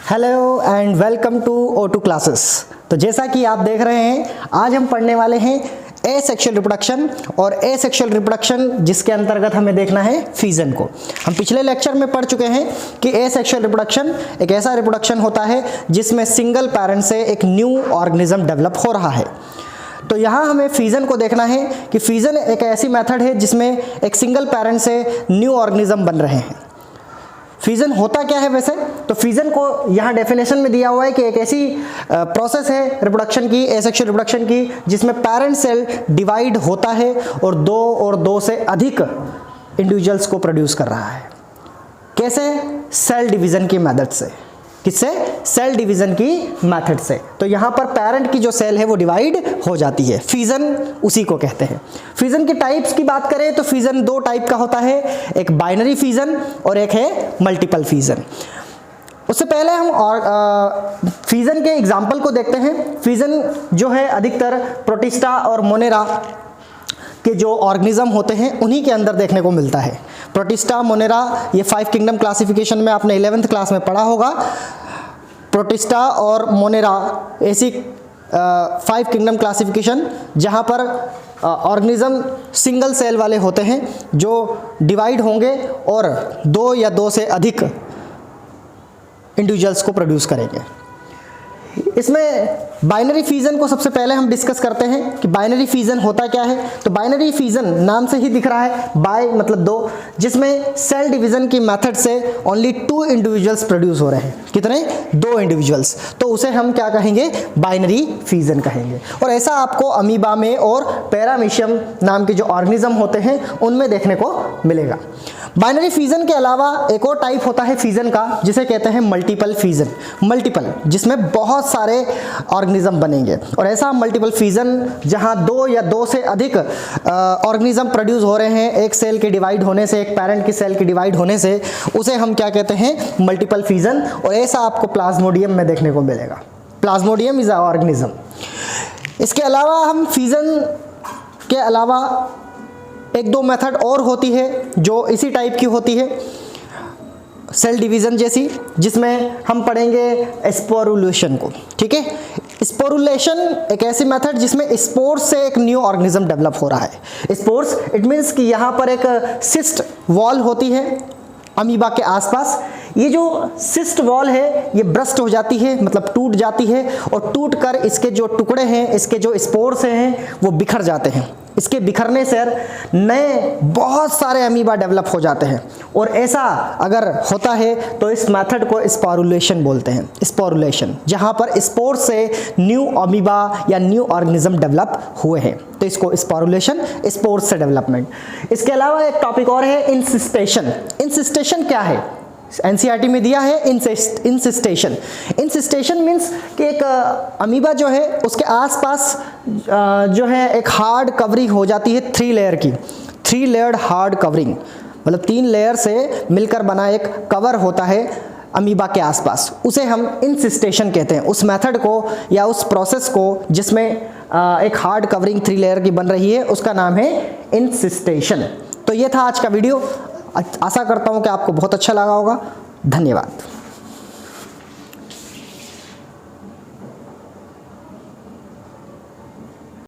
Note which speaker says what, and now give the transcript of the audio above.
Speaker 1: Hello and welcome to O2 classes. तो जैसा कि आप देख रहे हैं, आज हम पढ़ने वाले हैं एसेक्सुअल रिप्रोडक्शन और एसेक्सुअल रिप्रोडक्शन जिसके अंतर्गत हमें देखना है फिजन को। हम पिछले लेक्चर में पढ़ चुके हैं कि एसेक्सुअल रिप्रोडक्शन एक ऐसा रिप्रोडक्शन होता है जिसमें सिंगल पेरेंट से एक न्यू ऑर्गेनिज्म डेवलप हो रहा है। तो यहाँ हमें फिजन को देखना है कि फिजन एक ऐसी मेथड है जिसमें एक सिंगल पेरेंट से न्यू ऑर्गेनिज्म बन रहे हैं। फिजन होता क्या है वैसे? तो फिजन को यहाँ डेफिनेशन में दिया हुआ है कि एक ऐसी प्रोसेस है रिप्रोडक्शन की, एसेक्सुअल रिप्रोडक्शन की, जिसमें पेरेंट सेल डिवाइड होता है और दो से अधिक इंडिविजुअल्स को प्रोड्यूस कर रहा है। कैसे? सेल डिवीजन की मेथड से। किससे? सेल डिवीजन की मेथड से। तो यहाँ पर पेरेंट की जो सेल है वो डिवाइड हो जाती है। फिजन उसी को कहते हैं। फिजन के टाइप्स की बात करें तो फिजन दो टाइप का होता है, एक बाइनरी फिजन और एक है मल्टीपल फिजन। उससे पहले हम फिजन के एग्जाम्पल को देखते हैं। फिजन जो है अधिकतर प्रोटिस्टा और मोनेरा के जो ऑर्गेनिज्म होते हैं उन्हीं के अंदर देखने को मिलता है। प्रोटिस्टा, मोनेरा, ये 5 किंगडम क्लासिफिकेशन में आपने 11th क्लास में पढ़ा होगा। प्रोटिस्टा और मोनेरा ऐसी 5 किंगडम क्लासिफिकेशन जहाँ पर ऑर्गेनिज्म सिंगल सेल वाले होते हैं जो डिवाइड होंगे और 2 या 2 से अधिक इंडिविजुअल्स को प्रोड्यूस करेंगे। इसमें बाइनरी फिजन को सबसे पहले हम डिस्कस करते हैं कि बाइनरी फिजन होता क्या है। तो बाइनरी फिजन नाम से ही दिख रहा है, बाय मतलब दो, जिसमें सेल डिवीजन की मेथड से ओनली 2 इंडिविजुअल्स प्रोड्यूस हो रहे हैं। कितने? 2 इंडिविजुअल्स। तो उसे हम क्या कहेंगे? बाइनरी फिजन कहेंगे। और ऐसा आपको अमीबा में और पैरामीशियम नाम के जो ऑर्गेनिज्म होते हैं उनमें देखने को मिलेगा। बाइनरी फिजन के अलावा एक और टाइप होता है फिजन का जिसे कहते हैं मल्टीपल फिजन। मल्टीपल, जिसमें बहुत सारे ऑर्गेनिज्म बनेंगे। और ऐसा मल्टीपल फिजन जहां 2 या 2 से अधिक ऑर्गेनिज्म प्रोड्यूस हो रहे हैं एक सेल के डिवाइड होने से, एक पेरेंट की सेल के डिवाइड होने से, उसे हम क्या कहते हैं? Multiple fission. और ऐसा आपको प्लाज्मोडियम में देखने को मिलेगा। Plasmodium is a organism. इसके अलावा हम फिजन के अलावा एक दो मेथड और होती है जो इसी टाइप की होती है, सेल डिवीजन जैसी, जिसमें हम पढ़ेंगे स्पोरुलेशन को। ठीक है, स्पोरुलेशन एक ऐसी मेथड जिसमें स्पोर्स से एक न्यू ऑर्गेनिज्म डेवलप हो रहा है। स्पोर्स इट मीन्स कि यहाँ पर एक सिस्ट वॉल होती है अमीबा के आसपास। ये जो सिस्ट वॉल है ये ब्रस्ट हो जाती है, मतलब टूट जाती है, और टूट कर इसके जो टुकड़े हैं, इसके जो स्पोर्स हैं वो बिखर जाते हैं। इसके बिखरने से नए बहुत सारे अमीबा डेवलप हो जाते हैं। और ऐसा अगर होता है तो इस मेथड को स्पोरुलेशन बोलते हैं। स्पोरुलेशन, जहाँ पर स्पोर्स से न्यू अमीबा या न्यू ऑर्गेनिज्म डेवलप हुए हैं, तो इसको स्पोरुलेशन, स्पोर्स से डेवलपमेंट। इसके अलावा एक टॉपिक और है इंसिस्टेशन। इंसिस्टेशन क्या है? एनसीईआरटी में दिया है इंसिस्टेशन। इंसिस्टेशन मीन्स कि एक अमीबा जो है उसके आसपास जो है एक हार्ड कवरिंग हो जाती है 3 लेयर की। 3 लेयर्ड हार्ड कवरिंग, मतलब 3 लेयर से मिलकर बना एक कवर होता है अमीबा के आसपास। उसे हम इंसिस्टेशन कहते हैं। उस मेथड को या उस प्रोसेस को जिसमें एक हार्ड कवरिंग 3 लेयर की बन रही है उसका नाम है इंसिस्टेशन। तो ये था आज का वीडियो। आशा करता हूँ कि आपको बहुत अच्छा लगा होगा। धन्यवाद।